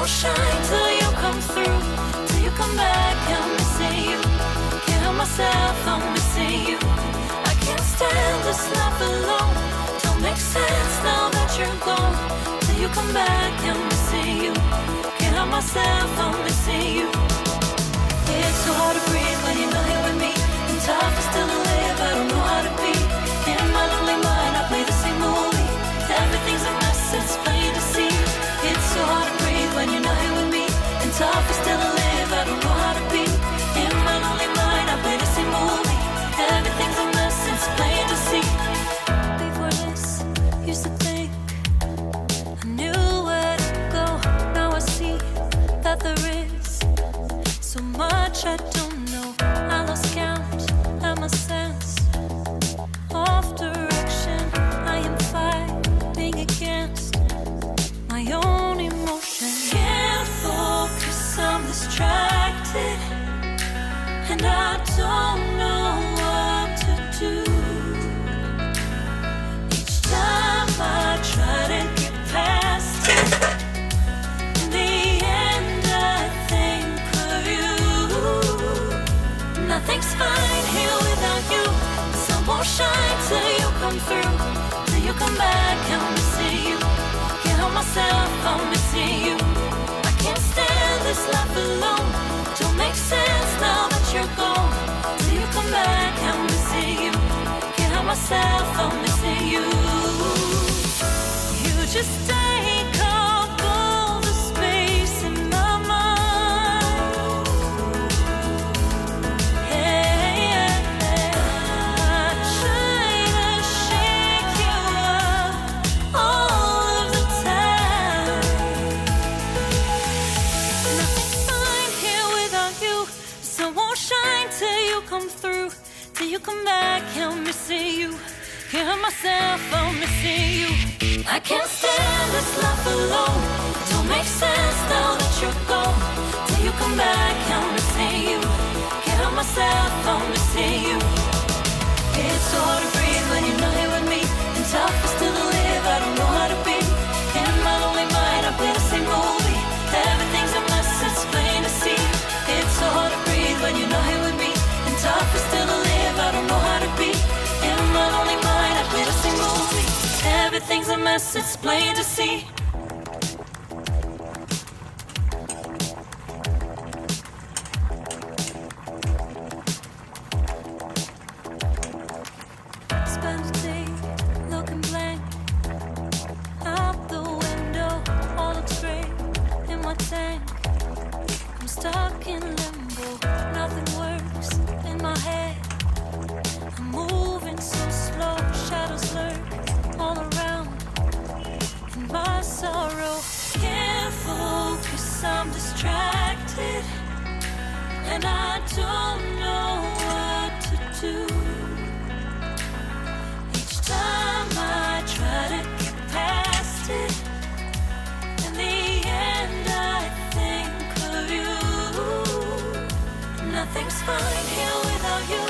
won't shine till you come through. Till you come back, I'm missing you. Can't help myself, I'm missing you. I can't stand this life alone. Don't make sense now that you're gone. Till you come back, I'm missing you. Can't help myself, I'm missing you. It's so hard to breathe when you're not here with me. And tough is still to live, I don't know how to be. In my lonely mind, I play the same movie. Everything's a mess, it's plain to see. It's so hard to breathe when you're not here with me. And tough is still to live, I don't know how to be. In my lonely mind, I play the same movie. Everything's a mess, it's plain to see. Before this, used to think I knew where to go. Now I see that there is so much I don't know. I lost count at my sense of direction. I am fighting against my own emotion. Can't focus, I'm distracted, and I don't know what to do. Each time I try to get past it, in the end I think of you. Nothing's fine here without you. The sun won't shine till you come through. Till you come back, I'm missing you. Can't help myself, I'm missing you. I can't stand this life alone. Don't make sense now that you're gone. Till you come back, I'm missing you. Can't help myself, I'm missing you. You just take up all the space in my mind. Hey, I try to shake you up all of the time. Nothing's fine here without you. The sun won't shine till you come through. Till you come back, I'm missing you. Can't help myself, I'm missing you. I can't stand this life alone. Don't make sense now that you're gone. Till you come back, I'm missing you. Can't help myself, I'm missing you. It's so hard to breathe when you're not here with me. And tough is still to live, I don't know how to be. In my lonely mind, I play the same movie. Everything's a mess, it's plain to see. It's so hard to breathe when you're not here with me. And tough is still to live, I don't know how to be. In my lonely mind, I play the same movie. Everything's a mess, it's plain to see. Spend a day looking blank out the window. All looks great in my tank. I'm stuck in limbo. Nothing works in my head. I'm moving so slow. Shadows lurk all around. In my sorrow, can't focus, I'm distracted, and I don't know what to do. Each time I try to get past it, in the end I think of you. Nothing's fine here without you.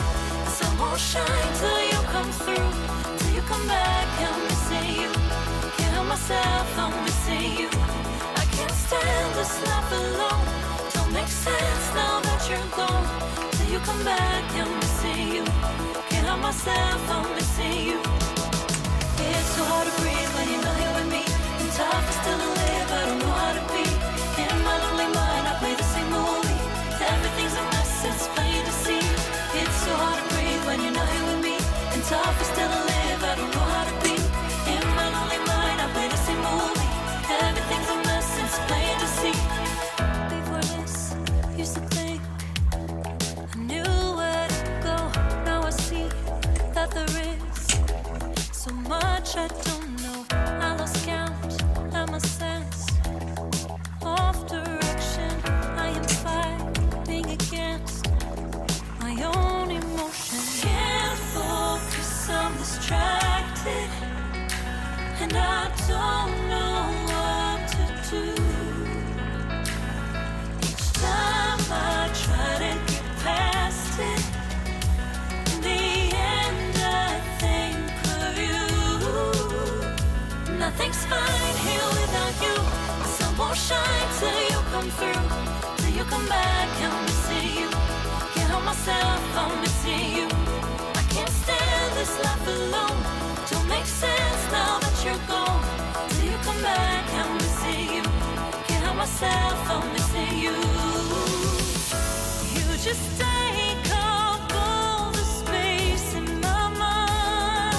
The sun won't shine till you come through. Till you come back, I'm missing you. Can't help myself, I'm missing you. I can't stand this life alone. Don't make sense now that you're gone. Till you come back, I'm missing you. Can't help myself, I'm missing you. It's so hard to breathe when you're not here with me. And tough is still to live, I don't know how to be. In my lonely mind, I play the same movie. Everything's a mess, it's plain to see. It's so hard to breathe when you're not here with me. And tough is still to live, I don't know how to be. In my lonely mind, I play the same movie. Everything's a mess, it's plain to see. Before this, used to think I knew where to go. Now I see that there is so much I don't know. I lost count at my sense come through, till you come back, I'm missing you. Can't help myself, I'm missing you. I can't stand this life alone. Don't make sense now that you're gone. Till you come back, I'm missing you. Can't help myself, I'm missing you. You just take up all the space in my mind.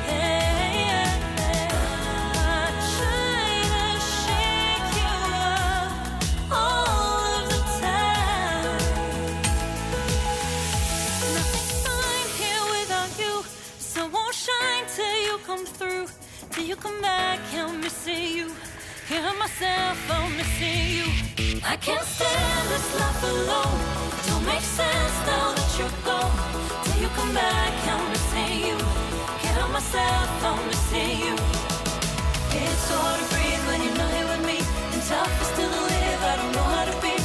Hey, I try to shake you up all of the time. Nothing's fine here without you. The sun won't shine till you come through. Till you come back, I'm missing you. Can't help myself, I'm missing you. I can't stand this life alone. Don't make sense now that you're gone. Till you come back, I'm missing you. Can't help myself, I'm missing you. It's so hard to breathe when you're not here with me. And tough is still to live, I don't know how to be.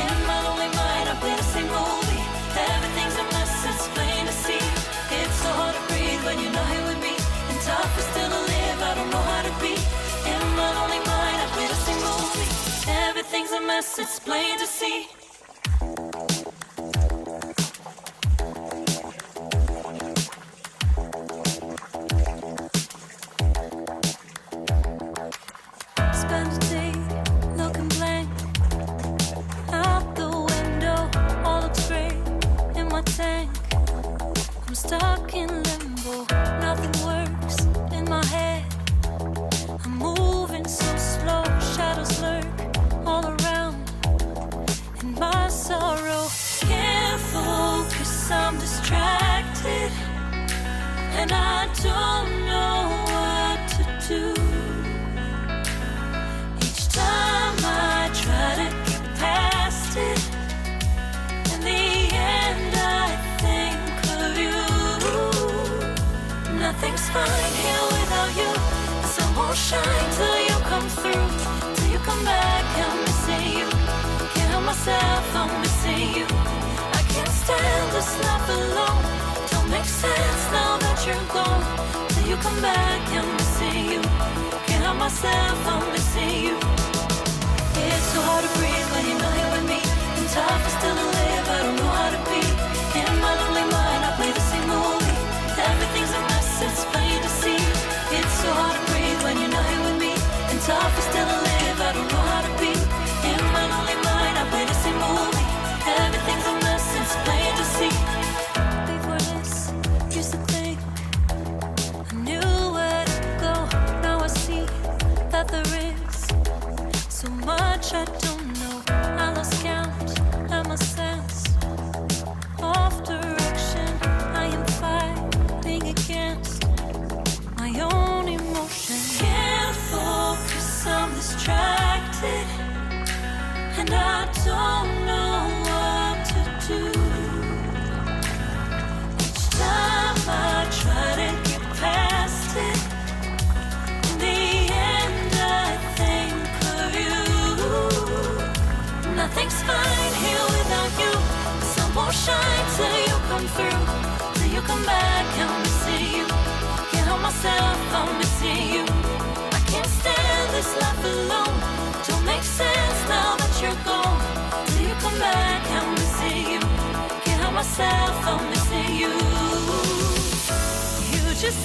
In my lonely mind, I play the same movie. Everything's a mess, it's plain to see. It's so hard to breathe when you're not here with me. And tough is still to live, I don't know how to be. In my lonely mind, I play the same movie. Everything's a mess, it's plain to see. Spend a day looking blank out the window, all looks great in my tank. I'm stuck in limbo, nothing works in my head. I'm moving so slow, shadows lurk all around in my sorrow. Can't focus, I'm distracted, and I don't know what to do. Each time I try to get past it, in the end I think of you. Nothing's fine here without you. The sun won't shine till you come through. Till you come back, I'm missing you. Can't help myself, I'm missing you. I can't stand this life alone. Don't make sense now that you're gone. Till you come back, I'm missing you. Can't help myself, I'm missing you. It's so hard to breathe when you're not here with me. And tough is still to live, I don't know how to be. In my lonely mind, I play the same movie. Everything's a mess, it's plain to see. It's so hard to breathe when you're not here with me. And tough is still to live, I don't know how to be. In my lonely mind, I play the same movie. Everything's a mess, it's plain to see. Before this, used to think I knew where to go. Now I see that there is so much I don't know. I lost count, and my sense of direction. I am fighting against my own emotion. Can't focus, I'm distracted, and I don't know what to do. Each time I try to get past it, in the end I think of you. Nothing's fine here without you. The sun won't shine till you come through. Till you come back, I'm missing you. Can't help myself, I'm missing you. I can't stand this life alone. Don't make sense now that you're gone. Till you come back, I'm missing you. Can't help myself, I'm missing you. You just